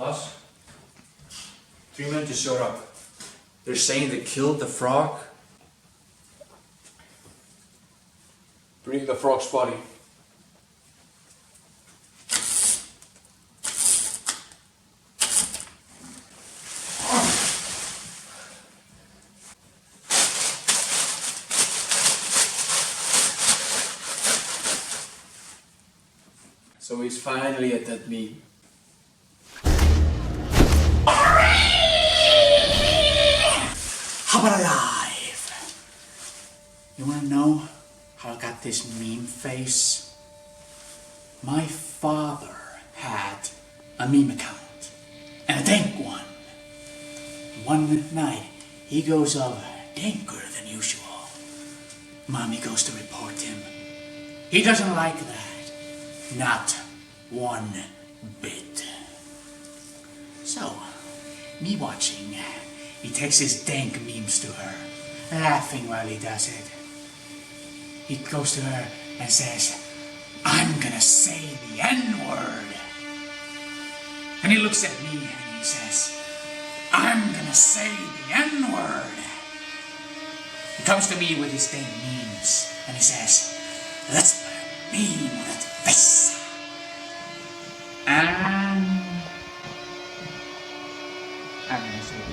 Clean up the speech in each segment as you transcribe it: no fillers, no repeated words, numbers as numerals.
Boss, 3 men just showed up. They're saying they killed the frog. Bring the frog's body. So he's finally at that meeting. How about alive? You wanna know how I got this meme face? My father had a meme account, and a dank one. One night, he goes over danker than usual. Mommy goes to report him. He doesn't like that. Not one bit. So, me watching, he takes his dank memes to her, laughing while he does it. He goes to her and says, "I'm gonna say the N-word." And he looks at me and he says, "I'm gonna say the N-word." He comes to me with his dank memes and he says, "Let's put a meme on that face." And I'm gonna say it.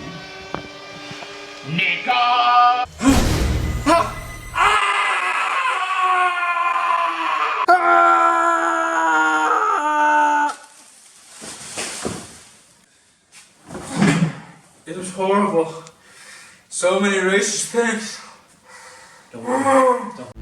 Nico! It was horrible. So many racist things. Don't worry. Don't.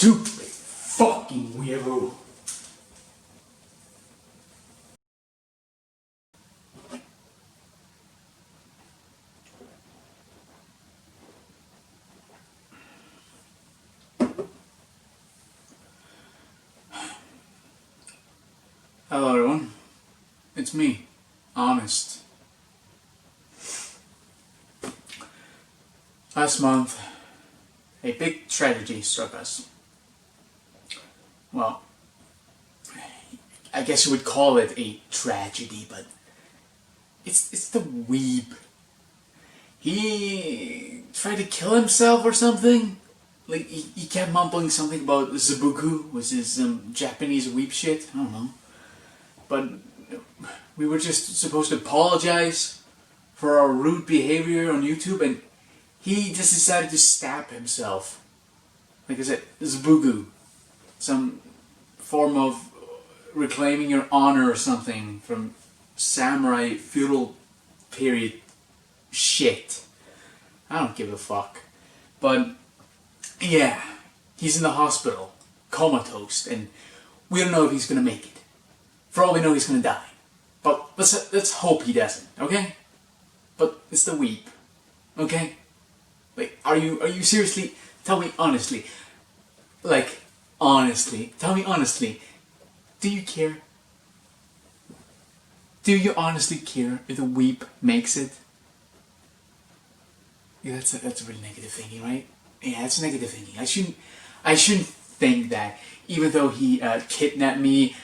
stupid fucking weirdo. Hello everyone, it's me, Honest. Last month, a big tragedy struck us. Well, I guess you would call it a tragedy, but it's the weeb. He tried to kill himself or something. Like, he kept mumbling something about Zabuku, was his Japanese weeb shit, I don't know. But we were just supposed to apologize for our rude behavior on YouTube, and he just decided to stab himself. Like I said, Zabuku. Some form of reclaiming your honor or something from samurai feudal period shit. I don't give a fuck. But yeah, he's in the hospital, comatose, and we don't know if he's gonna make it. For all we know, he's gonna die. But let's hope he doesn't, okay? But it's the weep, okay? Like, are you seriously? Tell me honestly. Like, honestly, tell me honestly. Do you care? Do you honestly care if the weep makes it? Yeah, that's a really negative thinking, right? Yeah, it's negative thinking. I shouldn't think that. Even though he kidnapped me,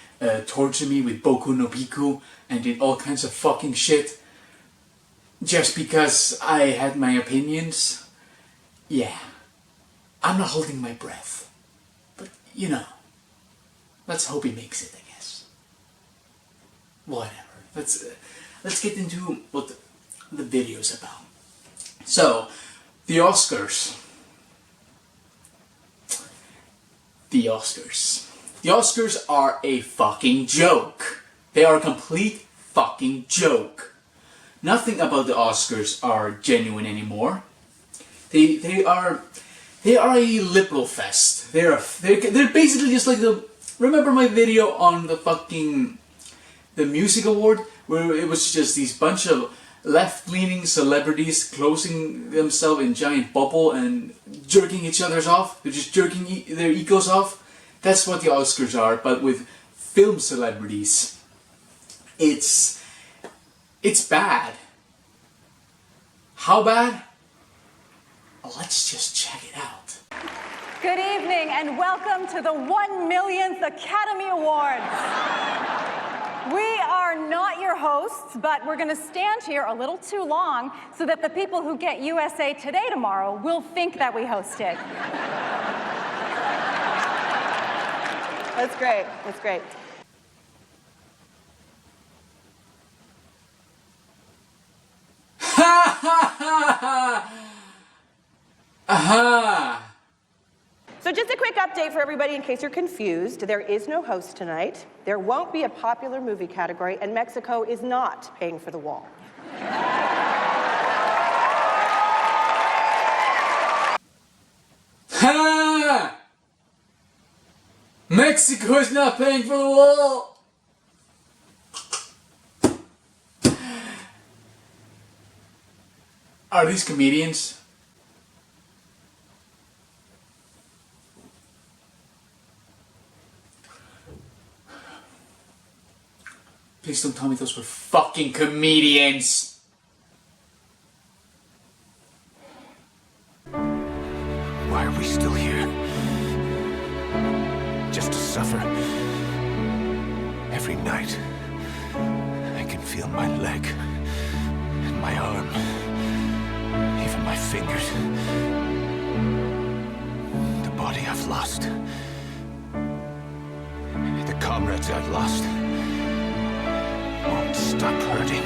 tortured me with Boku no Piku, and did all kinds of fucking shit, just because I had my opinions. Yeah, I'm not holding my breath. But, you know, let's hope he makes it, I guess. Whatever. Let's get into what the video's about. So, the Oscars. The Oscars. The Oscars are a fucking joke. They are a complete fucking joke. Nothing about the Oscars are genuine anymore. They are a liberal fest. They're basically just like the. Remember my video on the music award, where it was just these bunch of left-leaning celebrities closing themselves in giant bubble and jerking each other's off. They're just jerking their egos off. That's what the Oscars are, but with film celebrities. It's bad. How bad? Let's just check it out. Good evening and welcome to the 1 millionth Academy Awards. We are not your hosts, but we're going to stand here a little too long so that the people who get USA Today tomorrow will think that we hosted. That's great. That's great. Ha ha ha ha! Aha! So just a quick update for everybody in case you're confused. There is no host tonight. There won't be a popular movie category, and Mexico is not paying for the wall. Ha! Mexico is not paying for the wall! Are these comedians? Please don't tell me those were fucking comedians! Why are we still here? Just to suffer. Every night, I can feel my leg and my arm, even my fingers. The body I've lost. The comrades I've lost. Won't stop hurting.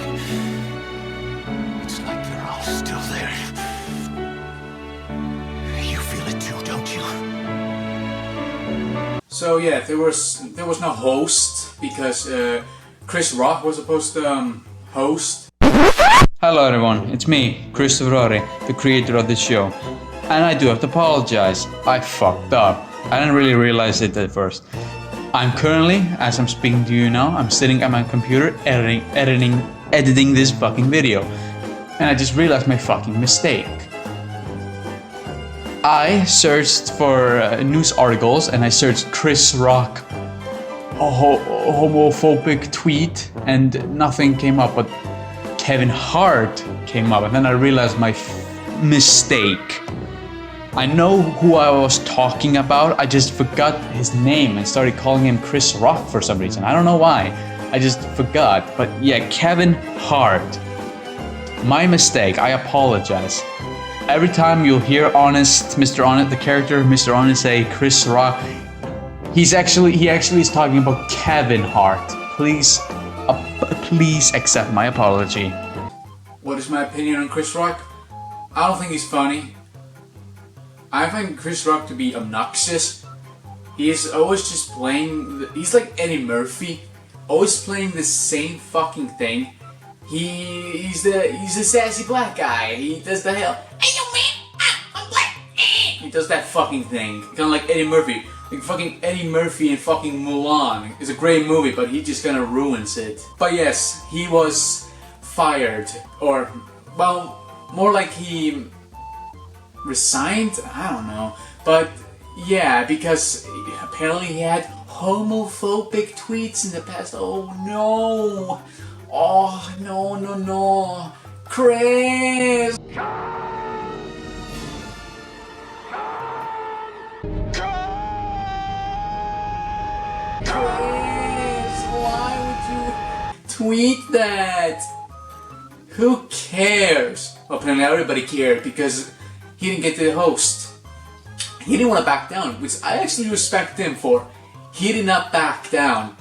It's like they're all still there. You feel it too, don't you? So yeah, there was no host because Chris Rock was supposed to host. Hello everyone, it's me, Christopher Rory, the creator of this show. And I do have to apologize, I fucked up. I didn't really realize it at first. I'm currently, as I'm speaking to you now, I'm sitting at my computer editing this fucking video. And I just realized my fucking mistake. I searched for news articles and I searched Chris Rock homophobic tweet and nothing came up, but Kevin Hart came up, and then I realized my mistake. I know who I was talking about, I just forgot his name and started calling him Chris Rock for some reason. I don't know why, I just forgot. But yeah, Kevin Hart. My mistake, I apologize. Every time you'll hear Honest, Mr. Honest, the character Mr. Honest say Chris Rock, he actually is talking about Kevin Hart. Please accept my apology. What is my opinion on Chris Rock? I don't think he's funny. I find Chris Rock to be obnoxious. He is always just playing, he's like Eddie Murphy, always playing the same fucking thing. He's the sassy black guy. He does the hell, hey yo man, I'm black. He does that fucking thing, kinda like Eddie Murphy. Like fucking Eddie Murphy in fucking Mulan. It's a great movie, but he just kinda ruins it. But yes, he was fired, or, well, more like he resigned? I don't know. But yeah, because apparently he had homophobic tweets in the past. Oh no! Oh no. Chris! Chris, why would you tweet that? Who cares? Well, apparently everybody cared because he didn't get to host. He didn't want to back down, which I actually respect him for. He did not back down.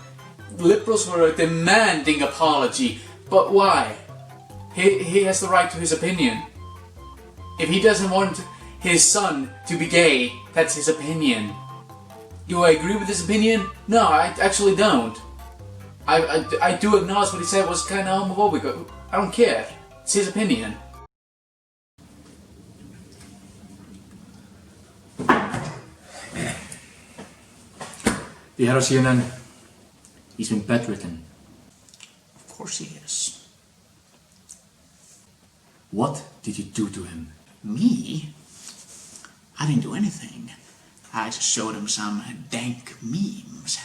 Liberals were demanding apology, but why? He has the right to his opinion. If he doesn't want his son to be gay, that's his opinion. Do I agree with his opinion? No, I actually don't. I do acknowledge what he said was kind of homophobic. I don't care. It's his opinion. The head of CNN, he's been bedridden. Of course he is. What did you do to him? Me? I didn't do anything. I just showed him some dank memes.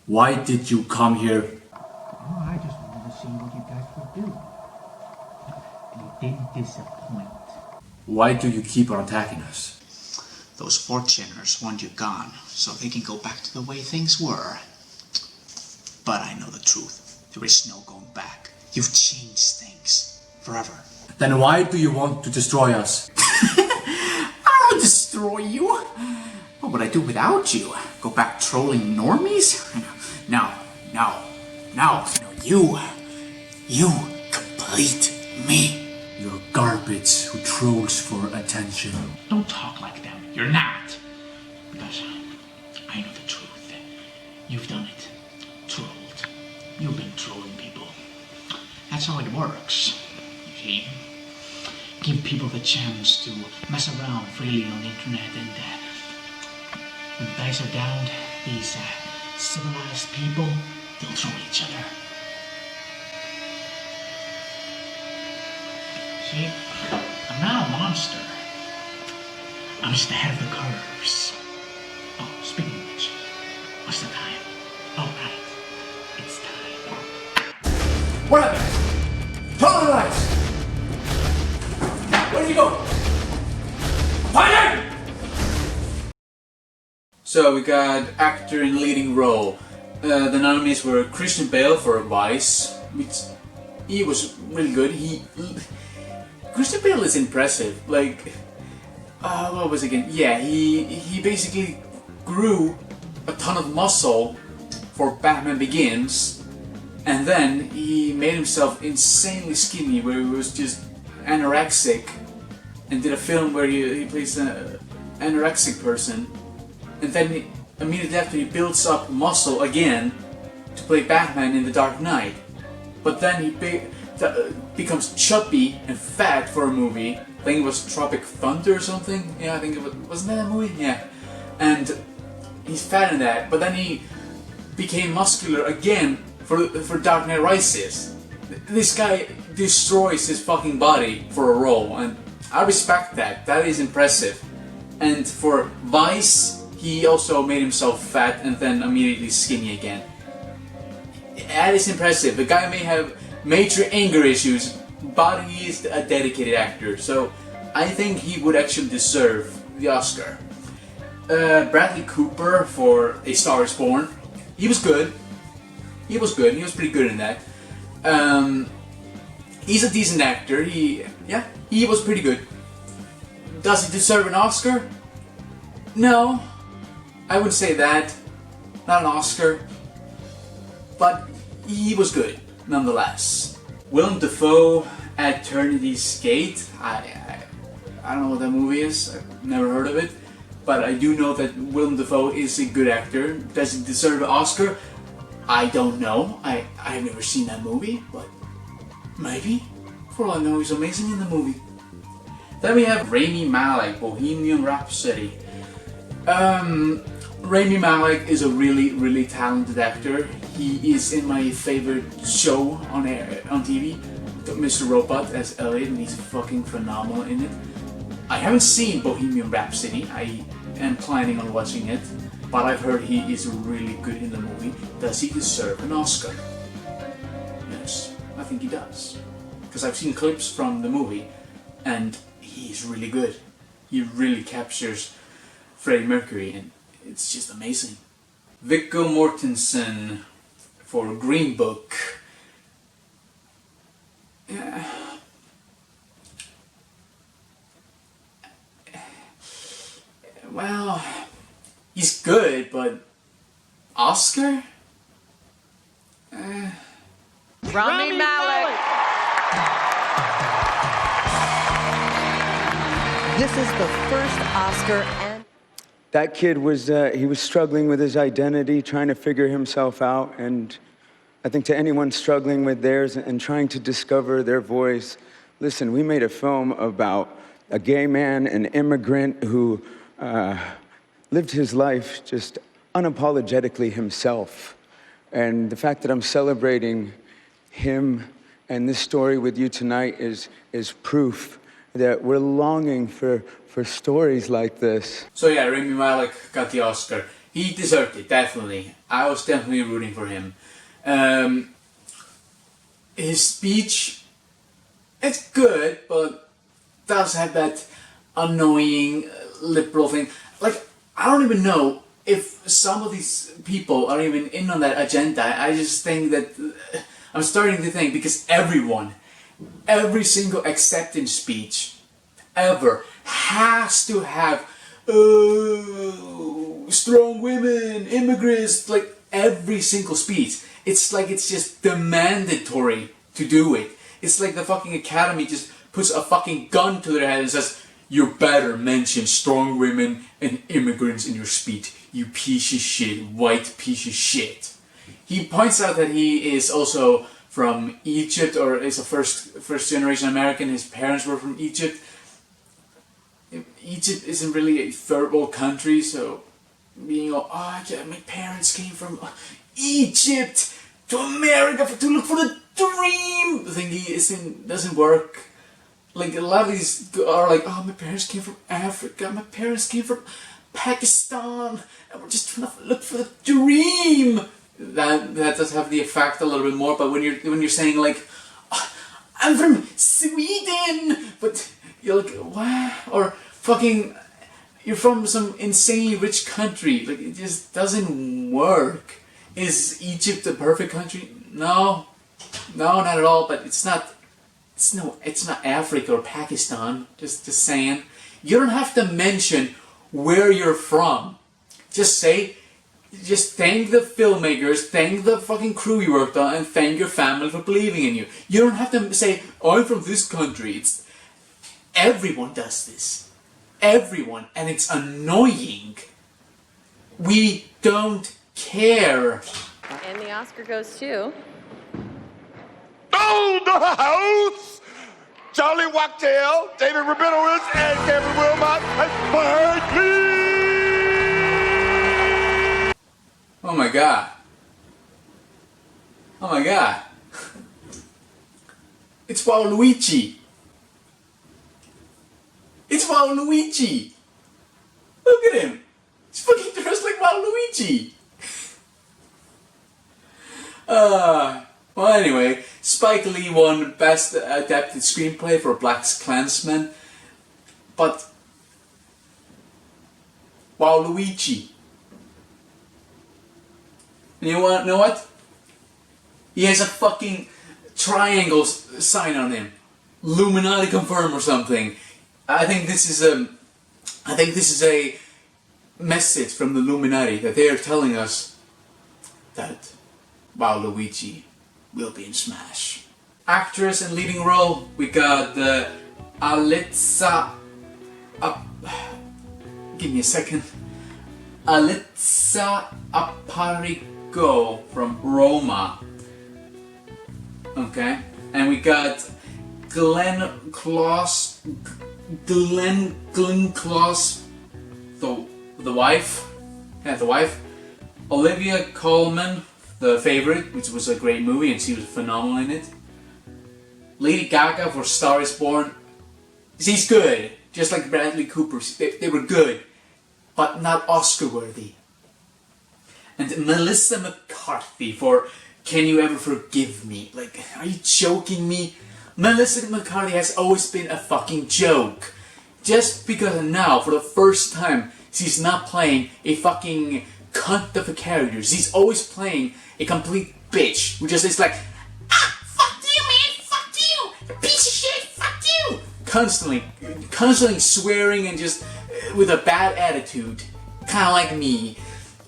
Why did you come here? Oh, I just wanted to see what you guys would do. And you didn't disappoint. Why do you keep on attacking us? Those fortuners want you gone, so they can go back to the way things were. But I know the truth. There is no going back. You've changed things. Forever. Then why do you want to destroy us? I don't destroy you. What would I do without you? Go back trolling normies? No. You complete me. You're garbage who trolls for attention. Don't talk like them. You're not. Because I know the truth. You've done it. Trolled. You've been trolling people. That's how it works. You see? Give people the chance to mess around freely on the internet, and when the dice are down, these civilized people, they'll troll each other. See? I'm not a monster. I'm just ahead of the curves. Oh, speaking of which, what's the time? Oh, right. It's time. What happened? Turn on the lights! Where did you go? Find him! So we got actor in leading role. The nominees were Christian Bale for Vice, which he was really good. Christian Bale is impressive. Like, what was it again? Yeah, he basically grew a ton of muscle for Batman Begins, and then he made himself insanely skinny, where he was just anorexic, and did a film where he plays an anorexic person, and then immediately after he builds up muscle again to play Batman in The Dark Knight. But then he becomes chubby and fat for a movie. I think it was Tropic Thunder or something. Yeah, I think it was. Wasn't that a movie? Yeah. and he's fat in that. But then he became muscular again for Dark Knight Rises. This guy destroys his fucking body for a role, and I respect that. That is impressive. And for Vice, he also made himself fat and then immediately skinny again. That is impressive. The guy may have major anger issues, but he is a dedicated actor, so I think he would actually deserve the Oscar. Bradley Cooper for A Star Is Born. He was good. He was pretty good in that. He's a decent actor. He was pretty good. Does he deserve an Oscar? No, I wouldn't say that. Not an Oscar. But he was good, nonetheless. Willem Dafoe at Eternity's Gate. I don't know what that movie is. I've never heard of it. But I do know that Willem Dafoe is a good actor. Does he deserve an Oscar? I don't know. I've never seen that movie, but maybe. For all I know, he's amazing in the movie. Then we have Rami Malek, Bohemian Rhapsody. Rami Malek is a really, really talented actor. He is in my favorite show on TV, Mr. Robot as Elliot, and he's fucking phenomenal in it. I haven't seen Bohemian Rhapsody. I am planning on watching it, but I've heard he is really good in the movie. Does he deserve an Oscar? Yes, I think he does. Because I've seen clips from the movie, and he's really good. He really captures Freddie Mercury, and it's just amazing. Viggo Mortensen for Green Book. Well, he's good, but Oscar? Rami Malek. This is the first Oscar and that kid was, he was struggling with his identity, trying to figure himself out, and I think to anyone struggling with theirs and trying to discover their voice, listen, we made a film about a gay man, an immigrant who lived his life just unapologetically himself. And the fact that I'm celebrating him and this story with you tonight is proof that we're longing for stories like this. So yeah, Rami Malek got the Oscar. He deserved it, definitely. I was definitely rooting for him. His speech, it's good, but does have that annoying liberal thing. Like, I don't even know if some of these people are even in on that agenda. I just think that I'm starting to think, because every single acceptance speech ever has to have strong women, immigrants, like every single speech. It's like it's just mandatory to do it. It's like the fucking Academy just puts a fucking gun to their head and says, you better mention strong women and immigrants in your speech, you piece of shit, white piece of shit. He points out that he is also from Egypt, or is a first generation American. His parents were from Egypt. Egypt isn't really a third world country, so being all, oh yeah, my parents came from Egypt to America to look for the dream thingy doesn't work. Like a lot of these are like, oh, my parents came from Africa, my parents came from Pakistan, and we're just trying to look for the dream. That does have the effect a little bit more, but when you're saying like, oh, I'm from Sweden, but you're like, what? Or fucking, you're from some insanely rich country. Like, it just doesn't work. Is Egypt a perfect country? No, not at all. But it's not Africa or Pakistan. Just saying. You don't have to mention where you're from. Just thank the filmmakers, thank the fucking crew you worked on, and thank your family for believing in you. You don't have to say, oh, I'm from this country. Everyone does this. Everyone. And it's annoying. We don't care. And the Oscar goes to... Oh, the house! Charlie Wachtell, David Rabinowitz, and Kevin Wilmot, and Spike Lee! my god. Oh my god. It's Waluigi. It's Waluigi. Look at him. He's fucking dressed like Waluigi. Well, anyway, Spike Lee won Best Adapted Screenplay for BlacKkKlansman, but Waluigi. And you want to know what? He has a fucking triangle sign on him. Illuminati confirm or something. I think this is a message from the Illuminati that they are telling us that Waluigi will be in Smash. Actress in leading role, we got Alitza. Give me a second. Alitza Aparigo from Roma. Okay, and we got Glenn Close, the wife. Yeah, the wife. Olivia Colman, The Favorite, which was a great movie and she was phenomenal in it. Lady Gaga for Star is Born. She's good, just like Bradley Cooper. They were good, but not Oscar worthy. And Melissa McCarthy for Can You Ever Forgive Me? Like, are you joking me? Melissa McCarthy has always been a fucking joke. Just because now, for the first time, she's not playing a fucking cunt of a character. She's always playing a complete bitch, who just is like, ah, fuck you, man, fuck you, you piece of shit, fuck you. Constantly swearing and just with a bad attitude, kind of like me.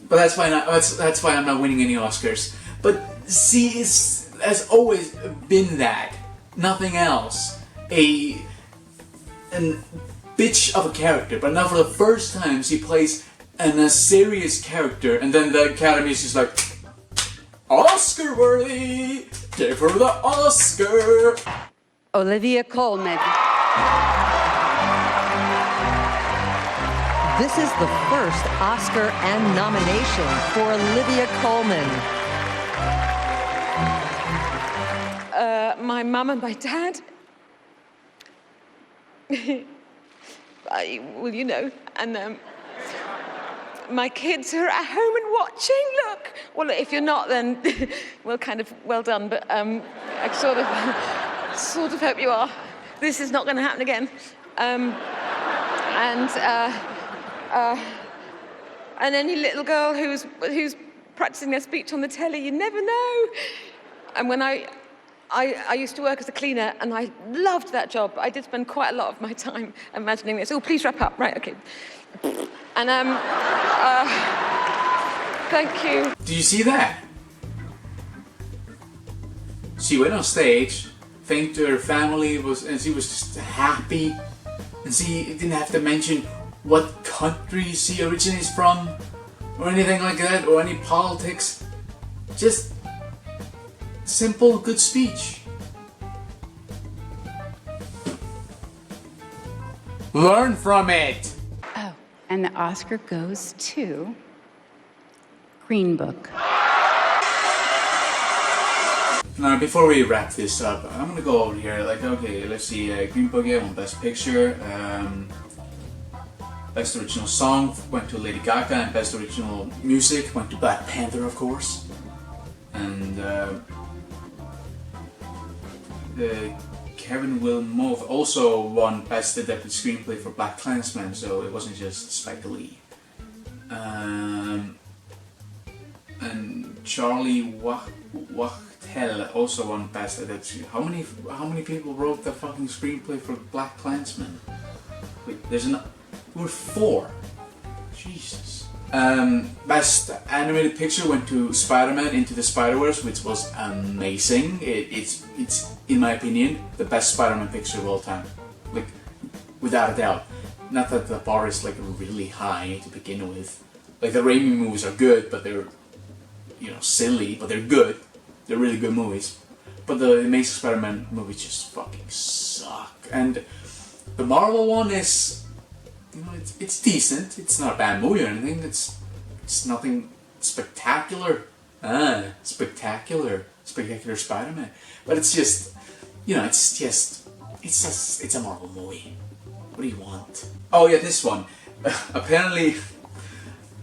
But that's why I'm not winning any Oscars. But she has always been that, nothing else. A bitch of a character, but now for the first time she plays a serious character, and then the Academy is just like, Oscar worthy! Give her the Oscar! Olivia Colman. This is the first Oscar and nomination for Olivia Colman. My mum and my dad. Well, you know, and my kids are at home and watching. Look. Well, if you're not, then well, kind of well done. But I sort of hope you are. This is not going to happen again. And any little girl who's practicing their speech on the telly, you never know. And when I used to work as a cleaner, and I loved that job. I did spend quite a lot of my time imagining this. Oh, please wrap up. Right, okay. And thank you. Do you see that? She went on stage, thanked her family, and she was just happy. And she didn't have to mention what country she originates from, or anything like that, or any politics. Just simple, good speech. Learn from it! Oh, and the Oscar goes to Green Book. Now, before we wrap this up, I'm gonna go over here, like, okay, let's see, Green Book won Best Picture, Best Original Song went to Lady Gaga, and Best Original Music went to Black Panther, of course. And Kevin Wilmove also won Best Adapted Screenplay for BlacKkKlansman, so it wasn't just Spike Lee. And Charlie Wachtel also won Best Adapted. How many people wrote the fucking screenplay for BlacKkKlansman? Wait, we're 4. Jesus. Best Animated Picture went to Spider-Man Into the Spider-Verse, which was amazing. It's in my opinion the best Spider-Man picture of all time, like without a doubt. Not that the bar is like really high to begin with. Like the Raimi movies are good, but they're, you know, silly, but they're good. They're really good movies. But the Amazing Spider-Man movies just fucking suck. And the Marvel one is, you know, it's decent. It's not a bad movie or anything. It's nothing spectacular. Spectacular Spider-Man. But it's just, you know, it's a Marvel movie. What do you want? Oh yeah, this one. Apparently,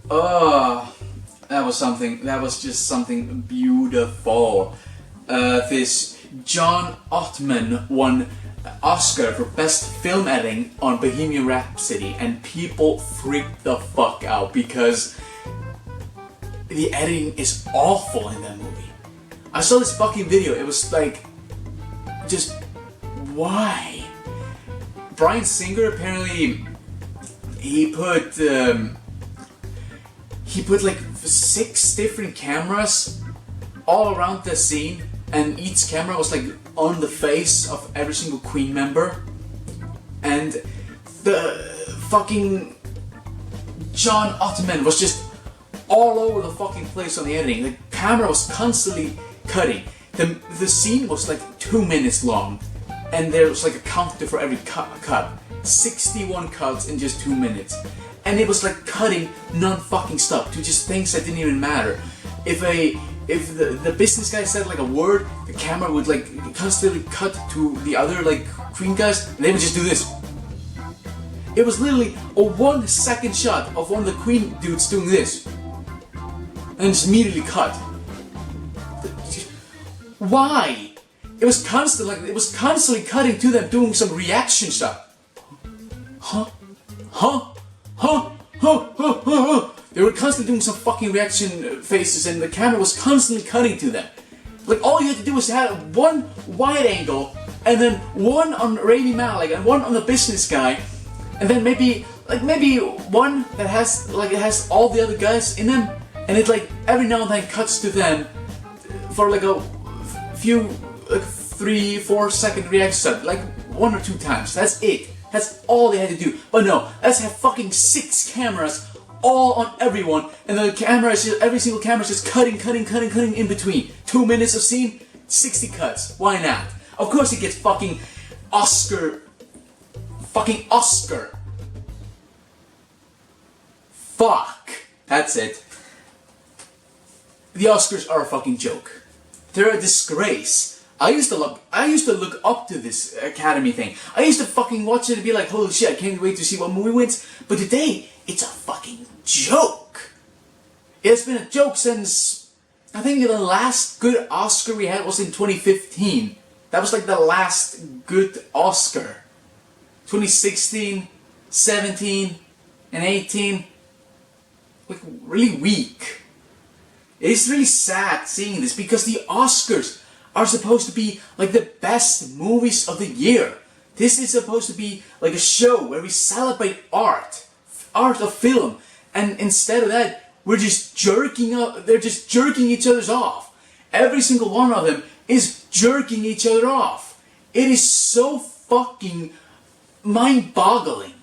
that was just something beautiful. This John Ottman won Oscar for Best Film Editing on Bohemian Rhapsody, and people freaked the fuck out because the editing is awful in that movie. I saw this fucking video, it was like, just, why? Bryan Singer apparently, he put like 6 different cameras all around the scene, and each camera was like on the face of every single Queen member, and the fucking John Ottman was just all over the fucking place on the editing. The camera was constantly cutting. The scene was like 2 minutes long, and there was like a counter for every cut. 61 cuts in just 2 minutes. And it was like cutting non-fucking stop to just things that didn't even matter. If the business guy said like a word, the camera would like constantly cut to the other like Queen guys, and they would just do this. It was literally a 1 second shot of one of the Queen dudes doing this, and just immediately cut. Why? It was constantly cutting to them doing some reaction stuff. They were constantly doing some fucking reaction faces, and the camera was constantly cutting to them. Like, all you had to do was have one wide angle, and then one on Rami Malek, and one on the business guy, and then maybe one that has it has all the other guys in them, and it like every now and then cuts to them for like a few, like 3-4 second reaction, like 1 or 2 times. That's it. That's all they had to do. But no, let's have fucking 6 cameras all on everyone, and the camera is just, every single camera is just cutting in between. 2 minutes of scene, 60 cuts. Why not? Of course it gets fucking Oscar. Fuck. That's it. The Oscars are a fucking joke. They're a disgrace. I used to look up to this Academy thing. I used to fucking watch it and be like, holy shit, I can't wait to see what movie wins. But today, it's a fucking joke. It's been a joke since, I think the last good Oscar we had was in 2015. That was like the last good Oscar. 2016, 17, and 18. Like, really weak. It's really sad seeing this because the Oscars are supposed to be like the best movies of the year. This is supposed to be like a show where we celebrate art of film, and instead of that, they're just jerking each other's off. Every single one of them is jerking each other off. It is so fucking mind-boggling.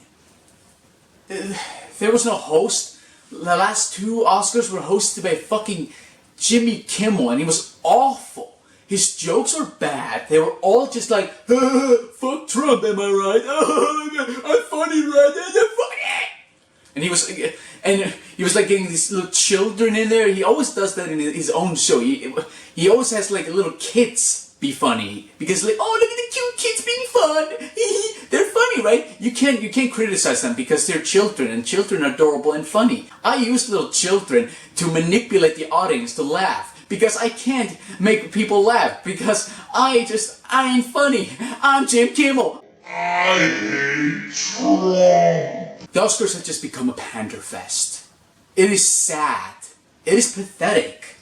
There was no host. The last 2 Oscars were hosted by fucking Jimmy Kimmel, and he was awful. His jokes were bad. They were all just like, fuck Trump, am I right? I'm funny, right? I'm funny! And he was like getting these little children in there. He always does that in his own show. He always has like little kids be funny, because like, oh, look at the cute kids being fun. They're funny, right? You can't criticize them because they're children, and children are adorable and funny. I use little children to manipulate the audience to laugh. Because I can't make people laugh, because I ain't funny. I'm Jim Kimmel. I hate Trump. The Oscars have just become a panderfest. It is sad. It is pathetic.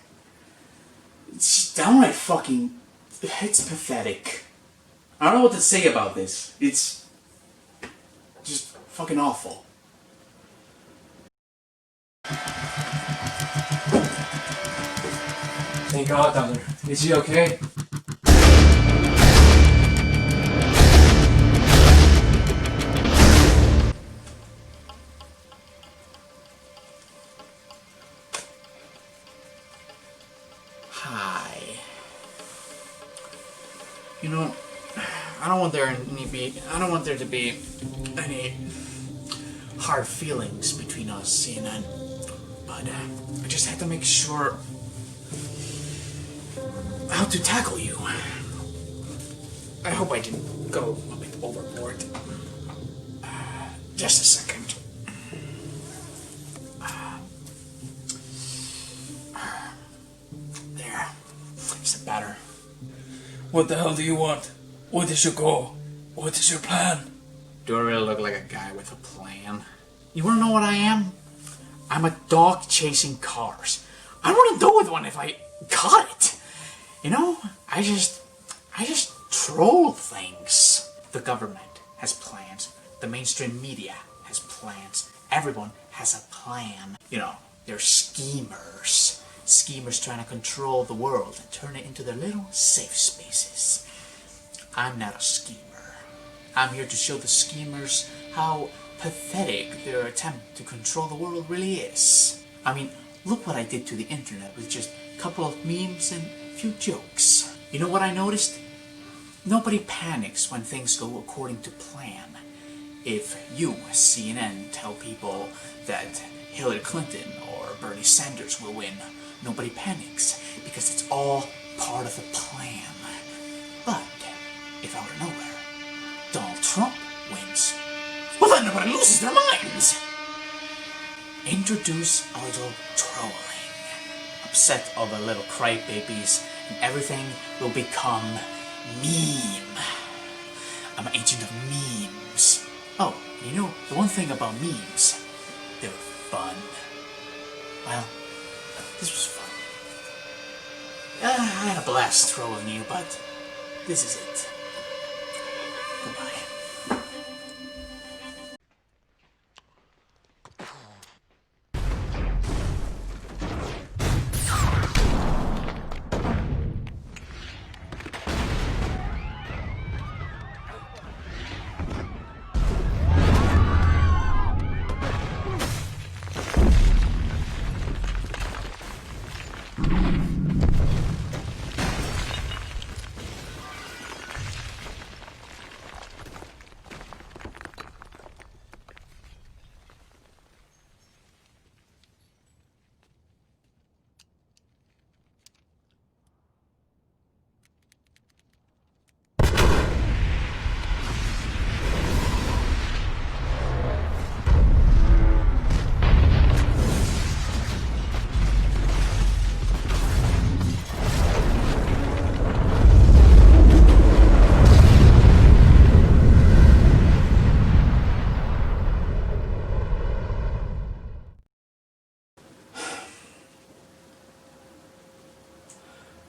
It's downright fucking... It's pathetic. I don't know what to say about this. It's just fucking awful. Thank God, Doctor. Is he okay? Hi. You know, I don't want there to be any hard feelings between us, but but I just had to make sure how to tackle you. I hope I didn't go a bit overboard. Just a second. There. Is it better? What the hell do you want? What is your goal? What is your plan? Do I really look like a guy with a plan? You wanna know what I am? I'm a dog chasing cars. I wouldn't do with one if I got it. You know, I just troll things. The government has plans. The mainstream media has plans. Everyone has a plan. You know, they're schemers. Schemers trying to control the world and turn it into their little safe spaces. I'm not a schemer. I'm here to show the schemers how pathetic their attempt to control the world really is. I mean, look what I did to the internet with just a couple of memes and a few jokes. You know what I noticed? Nobody panics when things go according to plan. If you, CNN, tell people that Hillary Clinton or Bernie Sanders will win, nobody panics because it's all part of the plan. But if out of nowhere Donald Trump wins, well then nobody loses their minds. Introduce a little trolling. Upset all the little crybabies and everything will become meme. I'm an agent of memes. Oh, you know, the one thing about memes, they're fun. Well, this was fun. I had a blast trolling you, but this is it. Goodbye.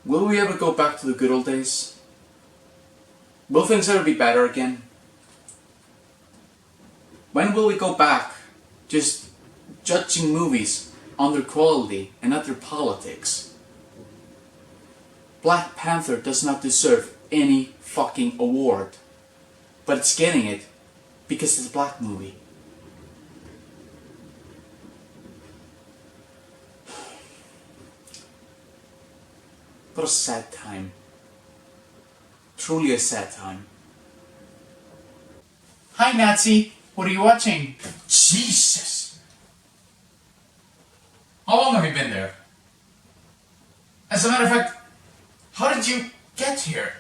Will we ever go back to the good old days? Will things ever be better again? When will we go back just judging movies on their quality and not their politics? Black Panther does not deserve any fucking award, but it's getting it because it's a black movie. What a sad time. Truly a sad time. Hi Nazi, what are you watching? Jesus! How long have you been there? As a matter of fact, how did you get here?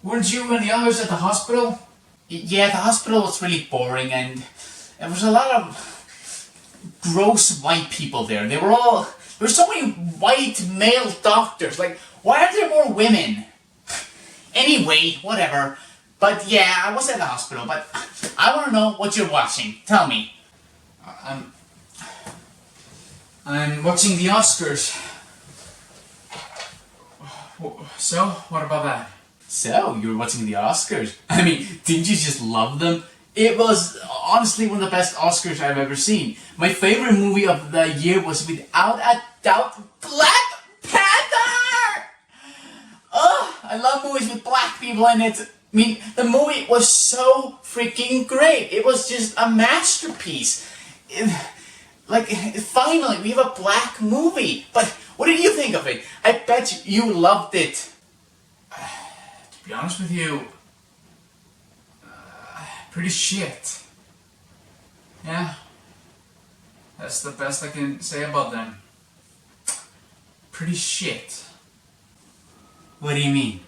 Weren't you and the others at the hospital? Yeah, the hospital was really boring and there was a lot of gross white people there. There were so many white male doctors. Like, why aren't there more women? Anyway, whatever. But yeah, I was at the hospital, but I want to know what you're watching. Tell me. I'm watching the Oscars. So, what about that? So, you were watching the Oscars? I mean, didn't you just love them? It was honestly one of the best Oscars I've ever seen. My favorite movie of the year was without a doubt Black Panther! Ugh, I love movies with black people in it. I mean, the movie was so freaking great. It was just a masterpiece. Finally, we have a black movie. But what did you think of it? I bet you loved it. To be honest with you, pretty shit. Yeah, that's the best I can say about them. pretty shit. What do you mean?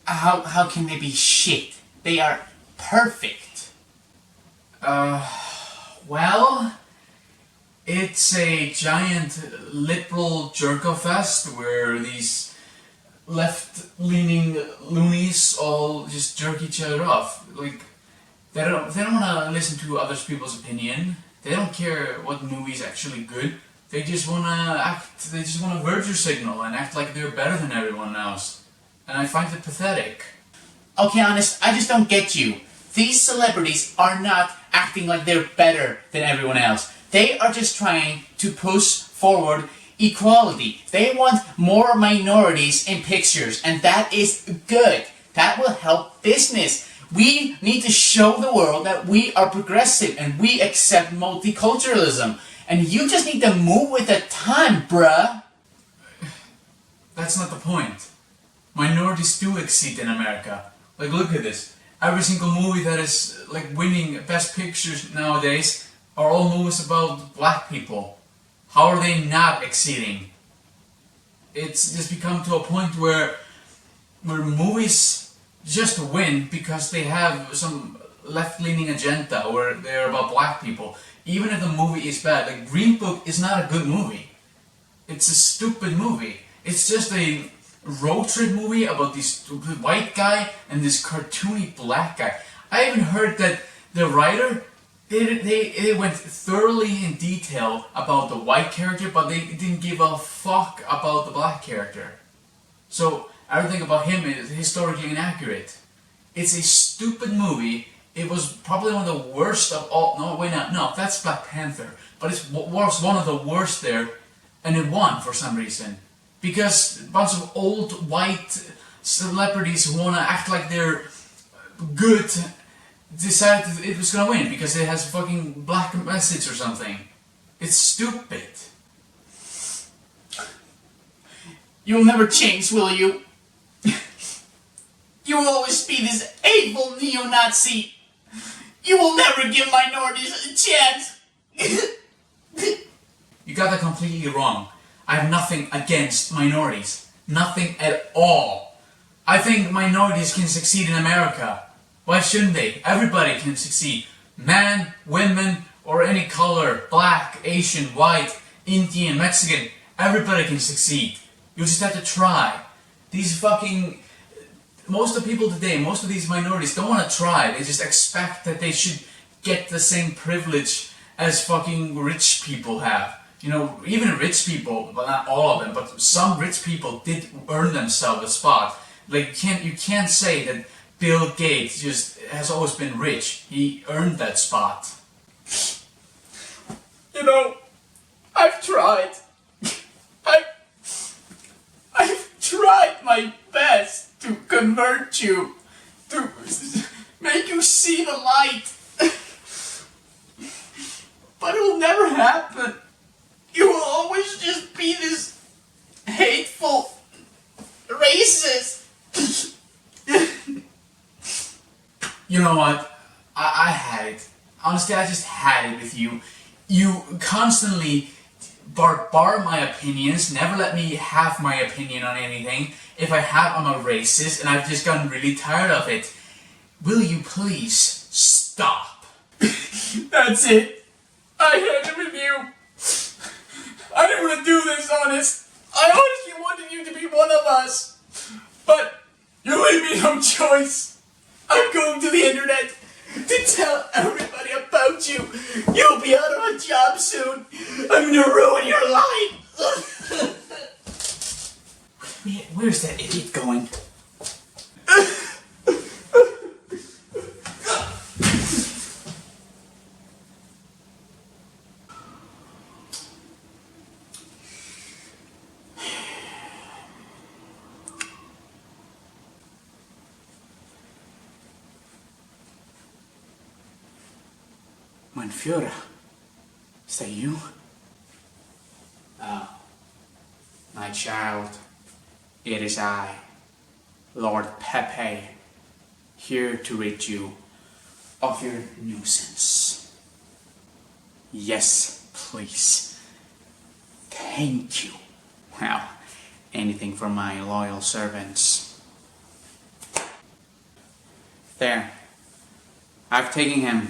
How can they be shit? They are perfect. Well, it's a giant liberal jerk-off fest where these left-leaning loonies all just jerk each other off. Like, they don't want to listen to other people's opinion. They don't care what movie's actually good. They just want to virtue signal and act like they're better than everyone else. And I find it pathetic. Okay, honest, I just don't get you. These celebrities are not acting like they're better than everyone else. They are just trying to push forward equality. They want more minorities in pictures, and that is good. That will help business. We need to show the world that we are progressive and we accept multiculturalism. And you just need to move with the time, bruh. That's not the point. Minorities do exist in America. Like, look at this. Every single movie that is, like, winning Best Pictures nowadays are all movies about black people. How are they not exceeding? It's just become to a point where movies just win because they have some left-leaning agenda or they're about black people. Even if the movie is bad. Like, Green Book is not a good movie. It's a stupid movie. It's just a road trip movie about this stupid white guy and this cartoony black guy. I even heard that the writer, they went thoroughly in detail about the white character, but they didn't give a fuck about the black character. So everything about him is historically inaccurate. It's a stupid movie. It was probably one of the worst of all. No, that's Black Panther. But it was one of the worst there, and it won for some reason. Because a bunch of old white celebrities who want to act like they're good decided it was going to win because it has a fucking black message or something. It's stupid. You'll never change, will you? You will always be this hateful neo-Nazi. You will never give minorities a chance. You got that completely wrong. I have nothing against minorities. Nothing at all. I think minorities can succeed in America. Why shouldn't they? Everybody can succeed. Man, women, or any color. Black, Asian, white, Indian, Mexican. Everybody can succeed. You just have to try. These fucking... Most of the people today, most of these minorities don't want to try. They just expect that they should get the same privilege as fucking rich people have. You know, even rich people, but not all of them, but some rich people did earn themselves a spot. Like, you can't say that Bill Gates just has always been rich. He earned that spot. You know, I've tried. I've tried my best to convert you, to make you see the light. But it will never happen. You will always just be this hateful racist. You know what? I had it. Honestly, I just had it with you. You constantly bar my opinions, never let me have my opinion on anything. If I have, I'm a racist, and I've just gotten really tired of it. Will you please stop? That's it. I had it with you. I didn't want to do this, honest. I honestly wanted you to be one of us. But you leave me no choice. I'm going to the internet to tell everybody about you. You'll be out of a job soon. I'm gonna ruin your life. Where's that idiot going? Mein Führer, is that you? Oh, my child, it is I, Lord PEPE, here to rid you of your nuisance. Yes, please. paint you. Well, anything for my loyal servants. There. I've taken him.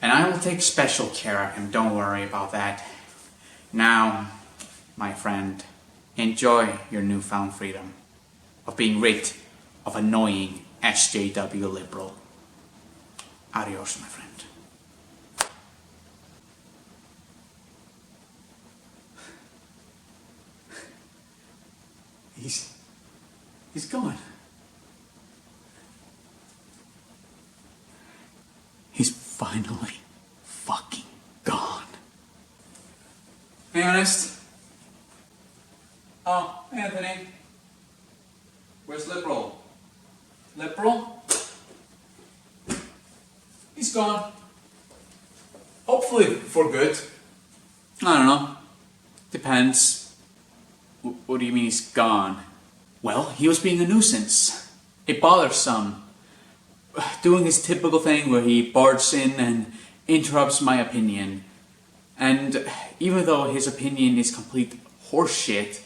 And I will take special care of him, don't worry about that. Now, my friend, enjoy your newfound freedom of being rid of annoying SJW liberal. Adios, my friend. He's gone. He's finally fucking gone. Hey, Ernest. Oh, Anthony. Where's Liberal? Liberal? He's gone. Hopefully for good. I don't know. Depends. What do you mean he's gone? Well, he was being a nuisance. A bothersome. Doing his typical thing where he barges in and interrupts my opinion. And even though his opinion is complete horseshit,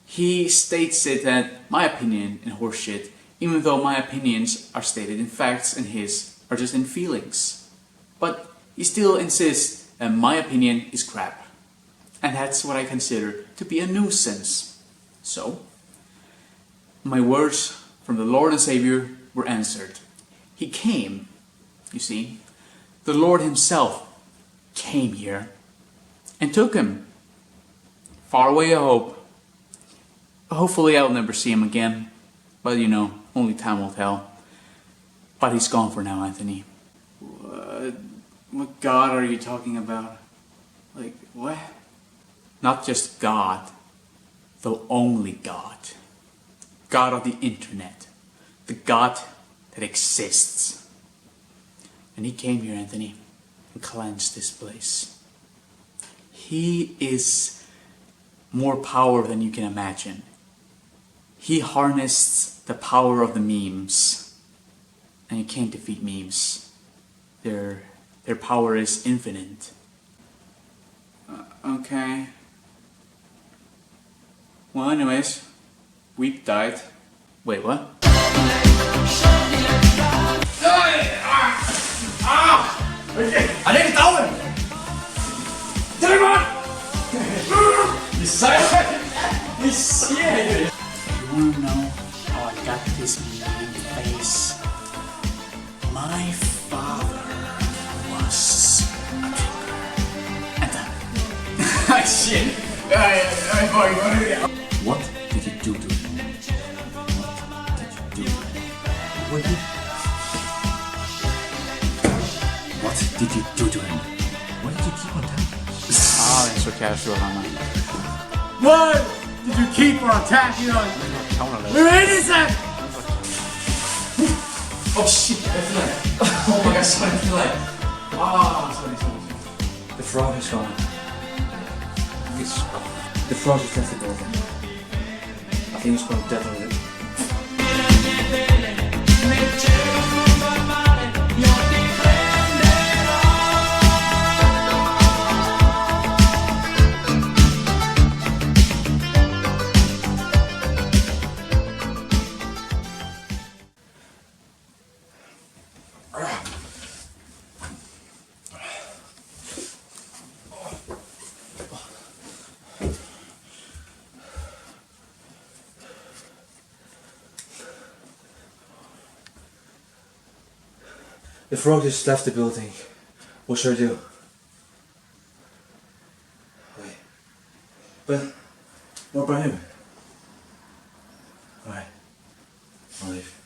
he states it that my opinion is horseshit, even though my opinions are stated in facts and his are just in feelings. But he still insists that my opinion is crap. And that's what I consider to be a nuisance. So, my words from the Lord and Savior were answered. He came, you see. The Lord himself came here and took him. Far away, I hope. Hopefully I'll never see him again. But you know, only time will tell. But he's gone for now, Anthony. What God are you talking about? Like, what? Not just God. The only God. God of the internet. The God that exists. And he came here, Anthony, and cleansed this place. He is more power than you can imagine. He harnessed the power of the memes. And you can't defeat memes. Their power is infinite. Okay. Well, anyways, Weep died. Wait, what? I didn't tell him! Everyone! You wanna know how I got this mean face? My father was a tinker. And shit! What did you do to him? What did you do to him? What did you keep on telling him? Ah, det är så casual, Hanna. What did you keep on attacking us? We're innocent! Oh shit, I feel like. Oh my god, sorry, I feel like. Sorry. The frog is gone. The frog just left the door. I think it's going to definitely. The frog just left the building. What should I do? Wait. But what about him? Alright. I'll leave.